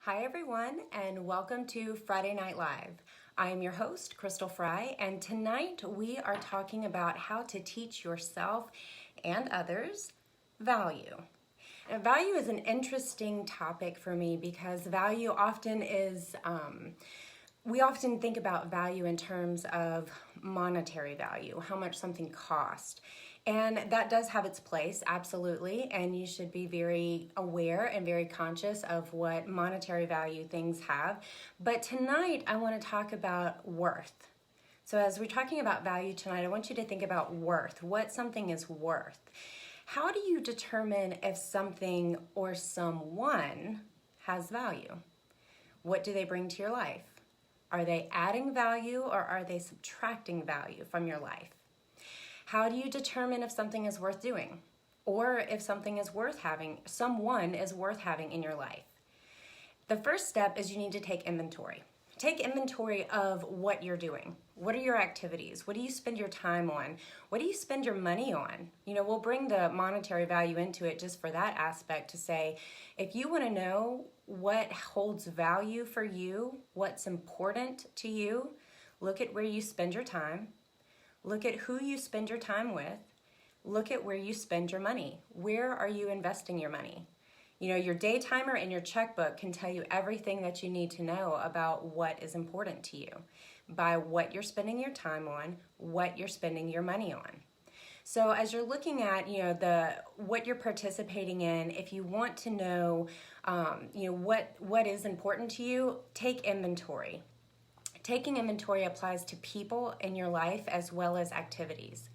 Hi everyone, and welcome to Friday Night Live. I am your host, Crystal Fry, and tonight we are talking about how to teach yourself and others value. Now, value is an interesting topic for me because value often is, we often think about value in terms of monetary value, how much something costs. And that does have its place, absolutely, and you should be very aware and very conscious of what monetary value things have. But tonight, I want to talk about worth. So as we're talking about value tonight, I want you to think about worth, what something is worth. How do you determine if something or someone has value? What do they bring to your life? Are they adding value or are they subtracting value from your life? How do you determine if something is worth doing or if something is worth having, someone is worth having in your life? The first step is you need to take inventory. Take inventory of what you're doing. What are your activities? What do you spend your time on? What do you spend your money on? We'll bring the monetary value into it just for that aspect to say, if you want to know what holds value for you, what's important to you, look at where you spend your time. Look at who you spend your time with. Look at where you spend your money. Where are you investing your money? Your day timer and your checkbook can tell you everything that you need to know about what is important to you by what you're spending your time on, what you're spending your money on. So as you're looking at, what you're participating in, if you want to know, what is important to you, take inventory. Taking inventory applies to people in your life as well as activities.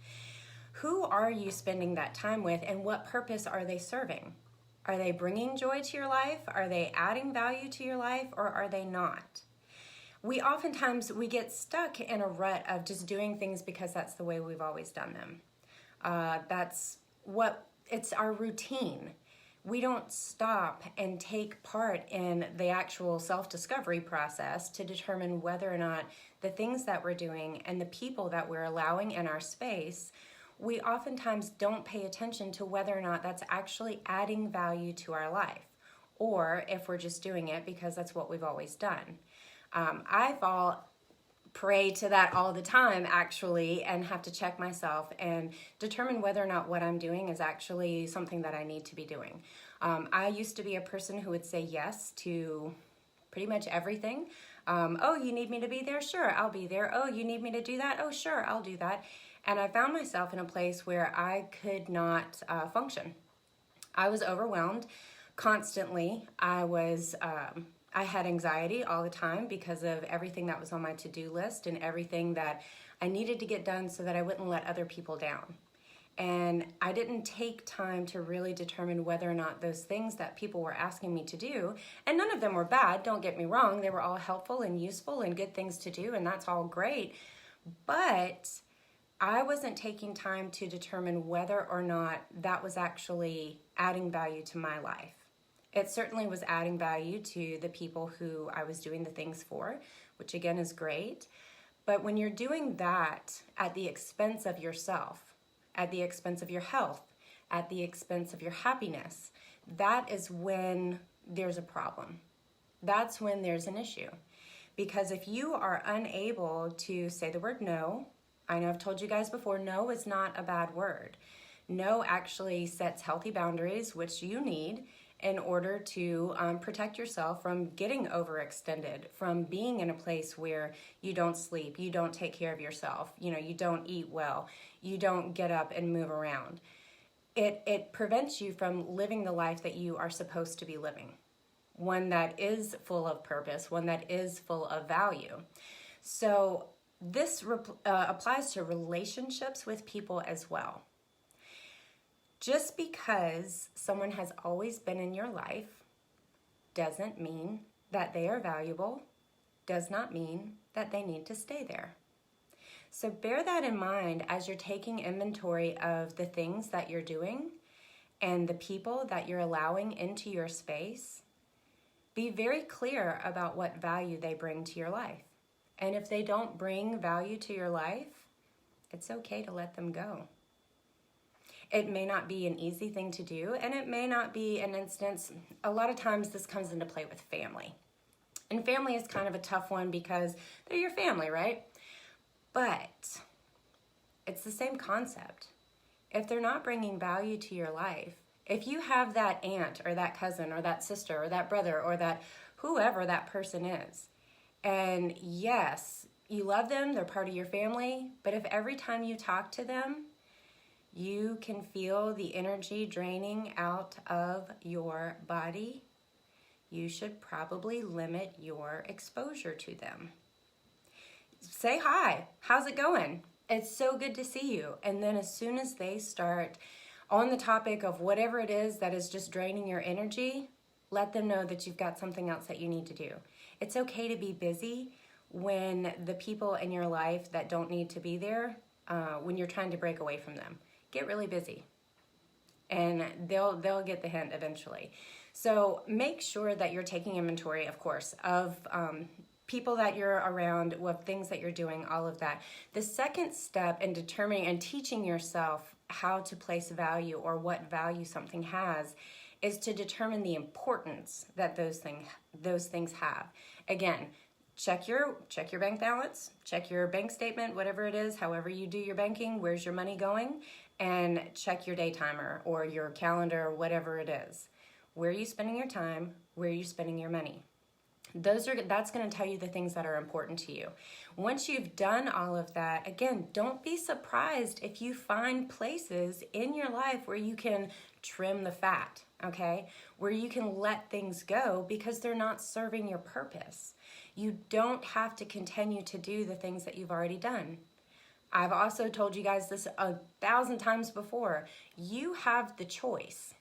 Who are you spending that time with and what purpose are they serving? Are they bringing joy to your life? Are they adding value to your life or are they not? We get stuck in a rut of just doing things because that's the way we've always done them. It's our routine. We don't stop and take part in the actual self-discovery process to determine whether or not the things that we're doing and the people that we're allowing in our space, we oftentimes don't pay attention to whether or not that's actually adding value to our life, or if we're just doing it because that's what we've always done. I fall prey to that all the time, actually, and have to check myself and determine whether or not what I'm doing is actually something that I need to be doing. I used to be a person who would say yes to pretty much everything. Oh, you need me to be there? Sure, I'll be there. Oh, you need me to do that? Oh, sure, I'll do that. And I found myself in a place where I could not function. I was overwhelmed constantly. I had anxiety all the time because of everything that was on my to-do list and everything that I needed to get done so that I wouldn't let other people down. And I didn't take time to really determine whether or not those things that people were asking me to do, and none of them were bad, don't get me wrong, they were all helpful and useful and good things to do, and that's all great, but I wasn't taking time to determine whether or not that was actually adding value to my life. It certainly was adding value to the people who I was doing the things for, which again is great. But when you're doing that at the expense of yourself, at the expense of your health, at the expense of your happiness, that is when there's a problem. That's when there's an issue. Because if you are unable to say the word no, I know I've told you guys before, no is not a bad word. No actually sets healthy boundaries, which you need in order to protect yourself from getting overextended, from being in a place where you don't sleep, you don't take care of yourself, you don't eat well, you don't get up and move around. It prevents you from living the life that you are supposed to be living, one that is full of purpose, one that is full of value. So this applies to relationships with people as well. Just because someone has always been in your life doesn't mean that they are valuable, does not mean that they need to stay there. So bear that in mind as you're taking inventory of the things that you're doing and the people that you're allowing into your space. Be very clear about what value they bring to your life. And if they don't bring value to your life, it's okay to let them go. It may not be an easy thing to do, and it may not be an instance. A lot of times this comes into play with family. And family is kind of a tough one because they're your family, right? But it's the same concept. If they're not bringing value to your life, if you have that aunt or that cousin or that sister or that brother or that whoever that person is, and yes, you love them, they're part of your family, but if every time you talk to them, you can feel the energy draining out of your body, you should probably limit your exposure to them. Say hi. How's it going? It's so good to see you. And then as soon as they start on the topic of whatever it is that is just draining your energy, let them know that you've got something else that you need to do. It's okay to be busy when the people in your life that don't need to be there, when you're trying to break away from them. Get really busy, and they'll get the hint eventually. So make sure that you're taking inventory, of course, of people that you're around, of things that you're doing, all of that. The second step in determining and teaching yourself how to place value or what value something has is to determine the importance that those things have. Again, check your bank balance, check your bank statement, whatever it is, however you do your banking, where's your money going, and check your day timer or your calendar or whatever it is. Where are you spending your time? Where are you spending your money? That's going to tell you the things that are important to you. Once you've done all of that, again, don't be surprised if you find places in your life where you can trim the fat, okay? Where you can let things go because they're not serving your purpose. You don't have to continue to do the things that you've already done. I've also told you guys this 1,000 times before. You have the choice.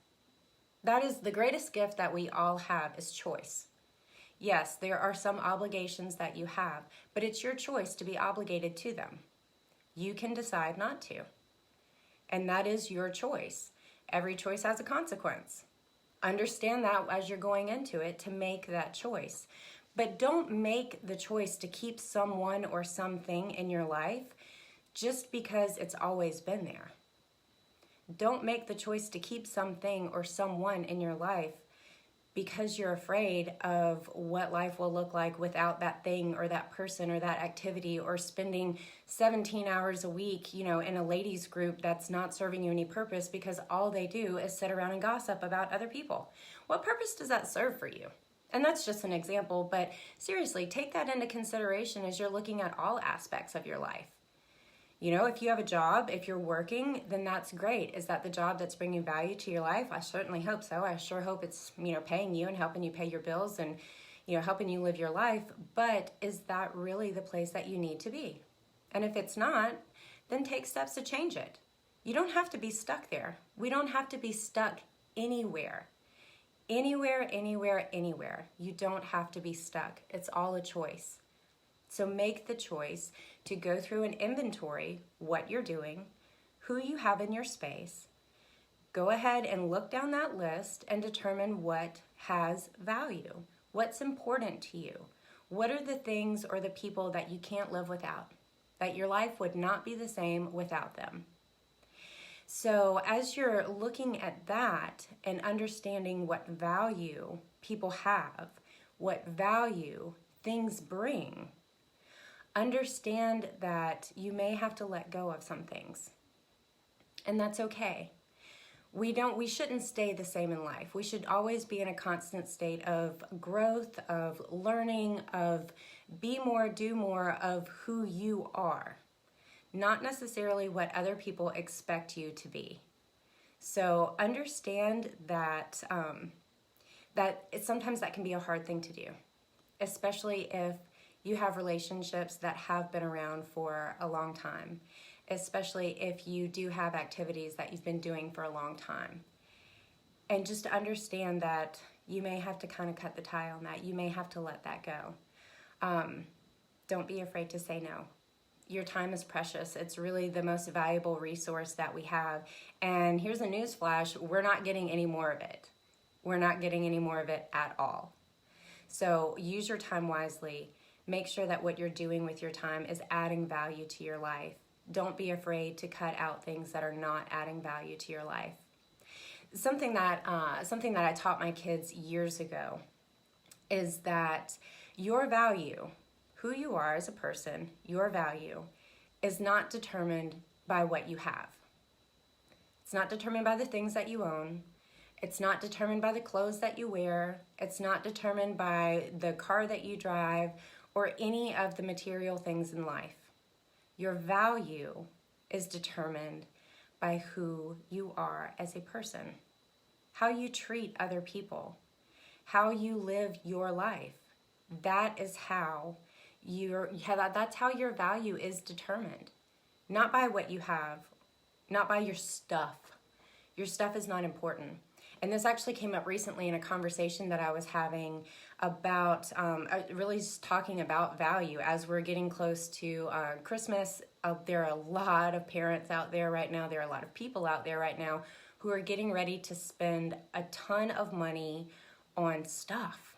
That is the greatest gift that we all have, is choice. Yes, there are some obligations that you have, but it's your choice to be obligated to them. You can decide not to. And that is your choice. Every choice has a consequence. Understand that as you're going into it to make that choice. But don't make the choice to keep someone or something in your life just because it's always been there. Don't make the choice to keep something or someone in your life because you're afraid of what life will look like without that thing or that person or that activity, or spending 17 hours a week, in a ladies group that's not serving you any purpose because all they do is sit around and gossip about other people. What purpose does that serve for you? And that's just an example, but seriously, take that into consideration as you're looking at all aspects of your life. If you have a job, if you're working, then that's great. Is that the job that's bringing value to your life? I certainly hope so. I sure hope it's, paying you and helping you pay your bills and, helping you live your life. But is that really the place that you need to be? And if it's not, then take steps to change it. You don't have to be stuck there. We don't have to be stuck anywhere. Anywhere, anywhere, anywhere. You don't have to be stuck. It's all a choice. So make the choice to go through and inventory what you're doing, who you have in your space. Go ahead and look down that list and determine what has value. What's important to you? What are the things or the people that you can't live without? That your life would not be the same without them. So as you're looking at that and understanding what value people have, what value things bring, understand that you may have to let go of some things. And that's okay. We shouldn't stay the same in life. We should always be in a constant state of growth, of learning, of be more, do more of who you are. Not necessarily what other people expect you to be. So understand that sometimes that can be a hard thing to do, especially if you have relationships that have been around for a long time, especially if you do have activities that you've been doing for a long time. And just to understand that you may have to kind of cut the tie on that. You may have to let that go. Don't be afraid to say no. Your time is precious. It's really the most valuable resource that we have. And here's a news flash, we're not getting any more of it. We're not getting any more of it at all. So use your time wisely. Make sure that what you're doing with your time is adding value to your life. Don't be afraid to cut out things that are not adding value to your life. Something that I taught my kids years ago is that your value, who you are as a person, your value is not determined by what you have. It's not determined by the things that you own. It's not determined by the clothes that you wear. It's not determined by the car that you drive or any of the material things in life. Your value is determined by who you are as a person, how you treat other people, how you live your life. That's how your value is determined. Not by what you have, not by your stuff. Your stuff is not important. And this actually came up recently in a conversation that I was having about, really talking about value as we're getting close to Christmas. There are a lot of parents out there right now. There are a lot of people out there right now who are getting ready to spend a ton of money on stuff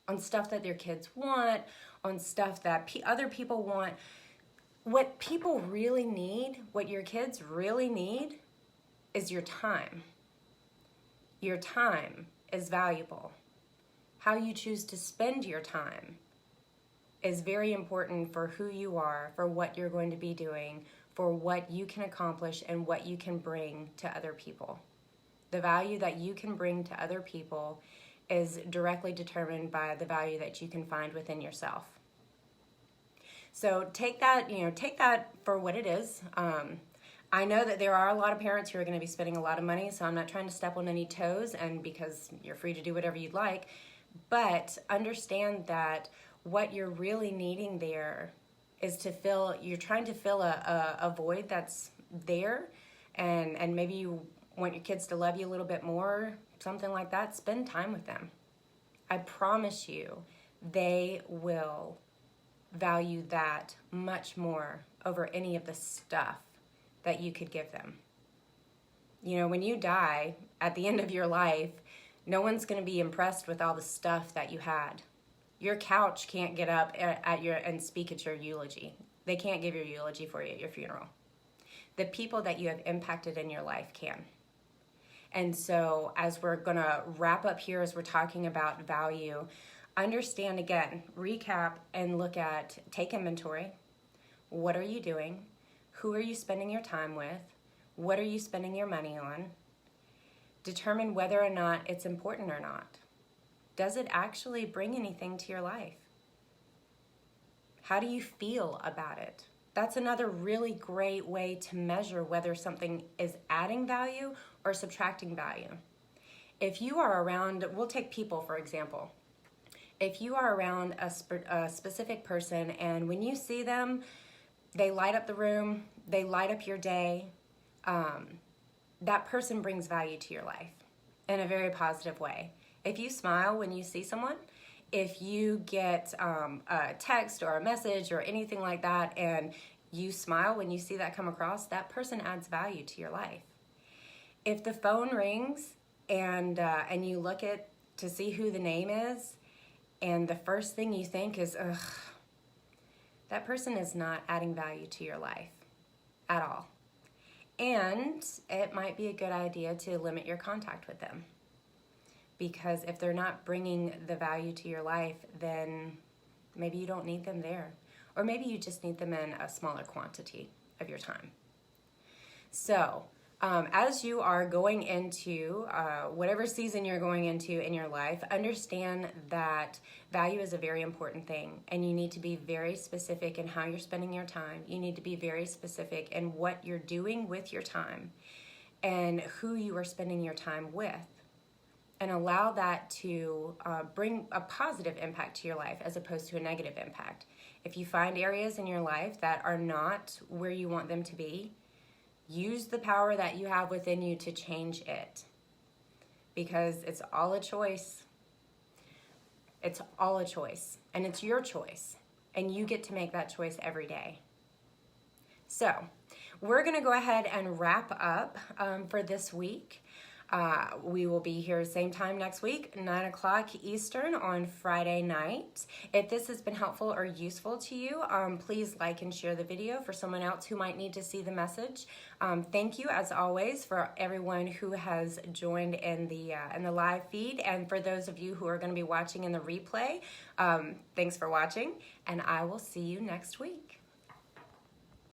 that their kids want, on stuff that other people want. What people really need, what your kids really need, is your time. Your time is valuable. How you choose to spend your time is very important for who you are, for what you're going to be doing, for what you can accomplish and what you can bring to other people. The value that you can bring to other people is directly determined by the value that you can find within yourself. So take that for what it is. I know that there are a lot of parents who are going to be spending a lot of money, so I'm not trying to step on any toes, and because you're free to do whatever you'd like, but understand that what you're really needing there is you're trying to fill a void that's there, and maybe you want your kids to love you a little bit more, something like that. Spend time with them. I promise you, they will value that much more over any of the stuff that you could give them. You know, when you die at the end of your life, no one's going to be impressed with all the stuff that you had. Your couch can't get up and speak at your eulogy. They can't give your eulogy for you at your funeral. The people that you have impacted in your life can. And so as we're going to wrap up here, as we're talking about value, understand again, recap and take inventory. What are you doing? Who are you spending your time with? What are you spending your money on? Determine whether or not it's important or not. Does it actually bring anything to your life? How do you feel about it? That's another really great way to measure whether something is adding value or subtracting value. If you are around, we'll take people for example. If you are around a specific person and when you see them, they light up the room, they light up your day, that person brings value to your life in a very positive way. If you smile when you see someone, if you get a text or a message or anything like that and you smile when you see that come across, that person adds value to your life. If the phone rings and you look to see who the name is and the first thing you think is, ugh, that person is not adding value to your life at all. And it might be a good idea to limit your contact with them. Because if they're not bringing the value to your life, then maybe you don't need them there. Or maybe you just need them in a smaller quantity of your time. So, as you are going into whatever season you're going into in your life, understand that value is a very important thing, and you need to be very specific in how you're spending your time. You need to be very specific in what you're doing with your time and who you are spending your time with, and allow that to bring a positive impact to your life as opposed to a negative impact. If you find areas in your life that are not where you want them to be, use the power that you have within you to change it, because it's all a choice. It's all a choice, and it's your choice, and you get to make that choice every day. So we're going to go ahead and wrap up for this week. We will be here same time next week, 9 o'clock Eastern on Friday night. If this has been helpful or useful to you, please like and share the video for someone else who might need to see the message. Thank you, as always, for everyone who has joined in the live feed, and for those of you who are going to be watching in the replay, thanks for watching, and I will see you next week.